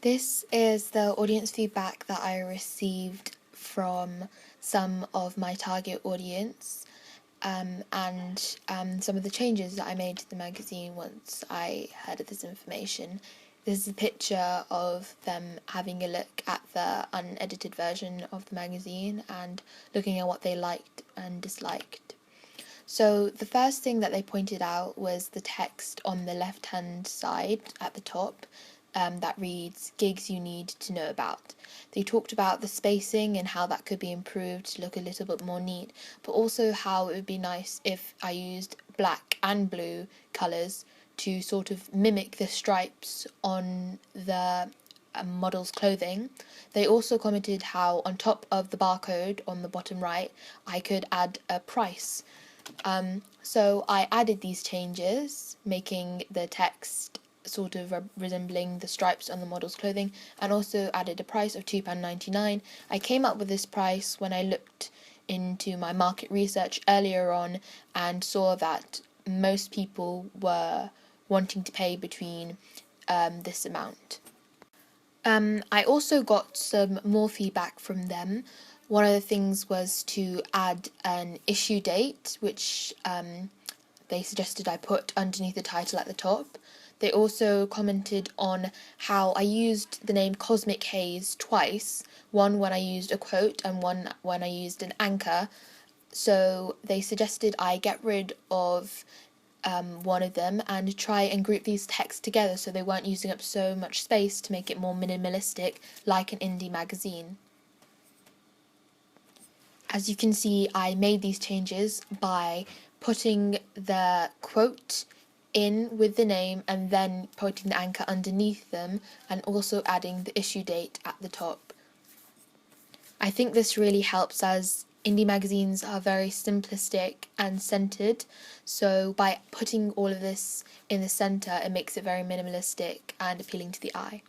This is the audience feedback that I received from some of my target audience, and some of the changes that I made to the magazine once I heard of this information. This is a picture of them having a look at the unedited version of the magazine and looking at what they liked and disliked. So the first thing that they pointed out was the text on the left-hand side at the top, that reads, "Gigs you need to know about." They talked about the spacing and how that could be improved to look a little bit more neat, but also how it would be nice if I used black and blue colours to sort of mimic the stripes on the model's clothing. They also commented how on top of the barcode on the bottom right, I could add a price. So I added these changes, making the text sort of resembling the stripes on the model's clothing, and also added a price of £2.99. I came up with this price when I looked into my market research earlier on and saw that most people were wanting to pay between this amount. I also got some more feedback from them. One of the things was to add an issue date, which they suggested I put underneath the title at the top. They also commented on how I used the name Cosmic Haze twice, one when I used a quote and one when I used an anchor. So they suggested I get rid of one of them and try and group these texts together so they weren't using up so much space to make it more minimalistic like an indie magazine. As you can see, I made these changes by putting the quote in with the name and then putting the anchor underneath them, and also adding the issue date at the top. I think this really helps, as indie magazines are very simplistic and centered, so by putting all of this in the center, it makes it very minimalistic and appealing to the eye.